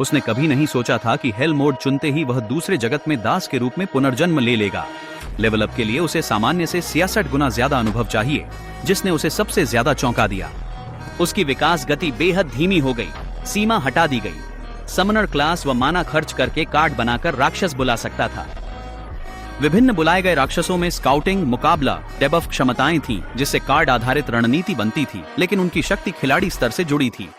उसने कभी नहीं सोचा था कि हेल मोड चुनते ही वह दूसरे जगत में दास के रूप में पुनर्जन्म ले लेगा। लेवल अप के लिए उसे सामान्य से 66 गुना ज्यादा अनुभव चाहिए, जिसने उसे सबसे ज्यादा चौंका दिया। उसकी विकास गति बेहद धीमी हो गई, सीमा हटा दी गई। समनर क्लास व माना खर्च करके कार्ड बनाकर राक्षस बुला सकता था। विभिन्न बुलाए गए राक्षसों में स्काउटिंग, मुकाबला, डेबफ क्षमताएं थीं, जिससे कार्ड आधारित रणनीति बनती थी, लेकिन उनकी शक्ति खिलाड़ी स्तर से जुड़ी थी।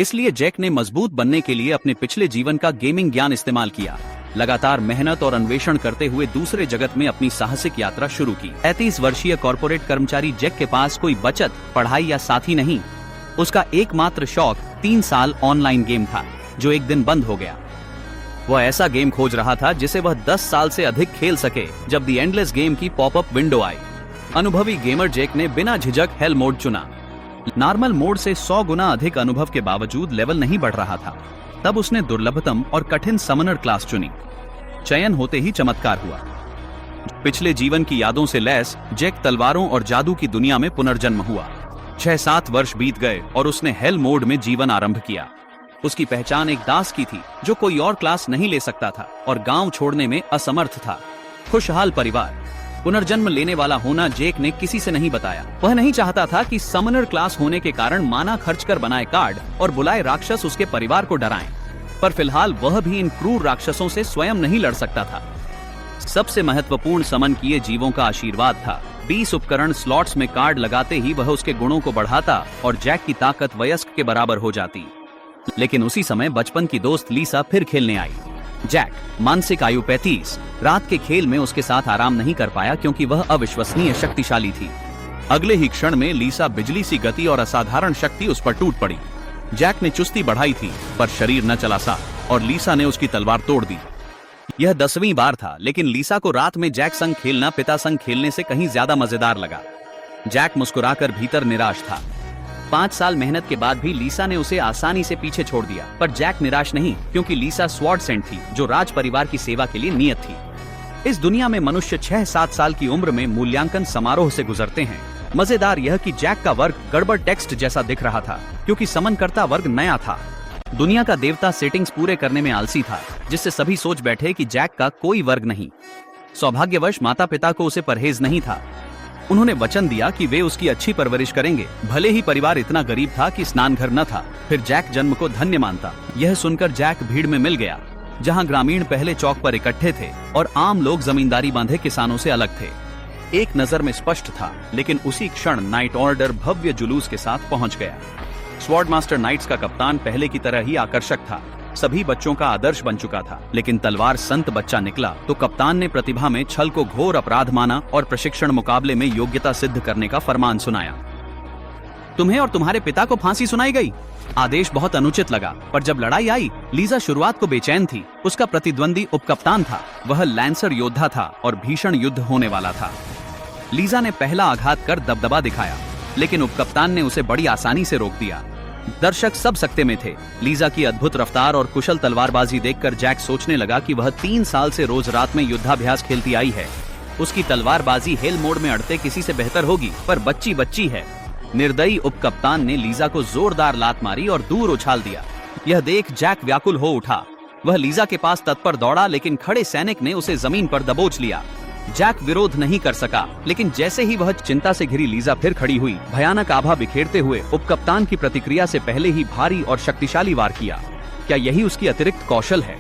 इसलिए जैक ने मजबूत बनने के लिए अपने पिछले जीवन का गेमिंग ज्ञान इस्तेमाल किया। लगातार मेहनत और अन्वेषण करते हुए दूसरे जगत में अपनी साहसिक यात्रा शुरू की। 33 वर्षीय कॉर्पोरेट कर्मचारी जैक के पास कोई बचत, पढ़ाई या साथी नहीं। उसका एकमात्र शौक 3 साल ऑनलाइन गेम था, जो एक दिन बंद हो गया। वह ऐसा गेम खोज रहा था जिसे वह 10 साल से अधिक खेल सके, जब द एंडलेस गेम की पॉपअप विंडो आई। अनुभवी गेमर जैक ने बिना झिझक हेल मोड चुना। नॉर्मल मोड से 100 गुना अधिक अनुभव के बावजूद लेवल नहीं बढ़ रहा था। तब उसने दुर्लभतम और कठिन समनर क्लास चुनी। चयन होते ही चमत्कार हुआ। पिछले जीवन की यादों से लैस जैक तलवारों और जादू की दुनिया में पुनर्जन्म हुआ। 6-7 वर्ष बीत गए और उसने हेल मोड में जीवन आरंभ किया। उसकी पहचान एक दास की थी, जो कोई और क्लास नहीं ले सकता था और गांव छोड़ने में असमर्थ था। खुशहाल परिवार, पुनर्जन्म लेने वाला होना जैक ने किसी से नहीं बताया। वह नहीं चाहता था कि समनर क्लास होने के कारण माना खर्च कर बनाए कार्ड और बुलाए राक्षस उसके परिवार को डराएं। पर फिलहाल वह भी इन क्रूर राक्षसों से स्वयं नहीं लड़ सकता था। सबसे महत्वपूर्ण समन किए जीवों का आशीर्वाद था। 20 उपकरण स्लॉट्स में कार्ड लगाते ही वह उसके गुणों को बढ़ाता और जैक की ताकत वयस्क के बराबर हो जाती। लेकिन उसी समय बचपन की दोस्त लीसा फिर खेलने आई। जैक, मानसिक आयु 35, रात के खेल में उसके साथ आराम नहीं कर पाया क्योंकि वह अविश्वसनीय शक्तिशाली थी। अगले ही क्षण में लीसा बिजली सी गति और असाधारण शक्ति उस पर टूट पड़ी। जैक ने चुस्ती बढ़ाई थी, पर शरीर न चला सा और लीसा ने उसकी तलवार तोड़ दी। यह 10वीं बार था, लेकिन लीसा को रात में जैक संग खेलना पिता संग खेलने से कहीं ज्यादा मजेदार लगा। जैक मुस्कुराकर भीतर निराश था। 5 साल मेहनत के बाद भी लीसा ने उसे आसानी से पीछे छोड़ दिया, पर जैक निराश नहीं, क्योंकि लीसा स्वॉर्ड सेंट थी, जो राज परिवार की सेवा के लिए नियत थी। इस दुनिया में मनुष्य 6-7 साल की उम्र में मूल्यांकन समारोह से गुजरते हैं। मजेदार यह कि जैक का वर्ग गड़बड़ टेक्स्ट जैसा दिख रहा था, क्योंकि समनकर्ता वर्ग नया था। दुनिया का देवता सेटिंग्स पूरे करने में आलसी था, जिससे सभी सोच बैठे कि जैक का कोई वर्ग नहीं। सौभाग्यवश माता पिता को उसे परहेज नहीं था। उन्होंने वचन दिया कि वे उसकी अच्छी परवरिश करेंगे, भले ही परिवार इतना गरीब था कि स्नान घर न था। फिर जैक जन्म को धन्य मानता। यह सुनकर जैक भीड़ में मिल गया, जहां ग्रामीण पहले चौक पर इकट्ठे थे और आम लोग जमींदारी बांधे किसानों से अलग थे। एक नजर में स्पष्ट था, लेकिन उसी क्षण नाइट ऑर्डर भव्य जुलूस के साथ पहुंच गया। स्वॉर्ड मास्टर नाइट्स का कप्तान पहले की तरह ही आकर्षक था, सभी बच्चों का आदर्श बन चुका था। लेकिन तलवार संत बच्चा निकला तो कप्तान ने प्रतिभा में छल को घोर अपराध माना और प्रशिक्षण मुकाबले में योग्यता सिद्ध करने का फरमान सुनाया। तुम्हें और तुम्हारे पिता को फांसी सुनाई गई। आदेश बहुत अनुचित लगा, पर जब लड़ाई आई, लीजा शुरुआत को बेचैन थी। उसका प्रतिद्वंदी उपकप्तान था। वह लैंसर योद्धा था और भीषण युद्ध होने वाला था। लीजा ने पहला आघात कर दबदबा दिखाया, लेकिन उपकप्तान ने उसे बड़ी आसानी से रोक दिया। दर्शक सब सकते में थे। लीजा की अद्भुत रफ्तार और कुशल तलवारबाजी देखकर जैक सोचने लगा कि वह 3 साल से रोज रात में युद्धाभ्यास खेलती आई है। उसकी तलवारबाजी हेल मोड में अड़ते किसी से बेहतर होगी, पर बच्ची बच्ची है। निर्दयी उपकप्तान ने लीजा को जोरदार लात मारी और दूर उछाल दिया। यह देख जैक व्याकुल हो उठा। वह लीजा के पास तत्पर दौड़ा, लेकिन खड़े सैनिक ने उसे जमीन पर दबोच लिया। जैक विरोध नहीं कर सका, लेकिन जैसे ही वह चिंता से घिरी लीजा फिर खड़ी हुई, भयानक आभा बिखेरते हुए उपकप्तान की प्रतिक्रिया से पहले ही भारी और शक्तिशाली वार किया। क्या यही उसकी अतिरिक्त कौशल है?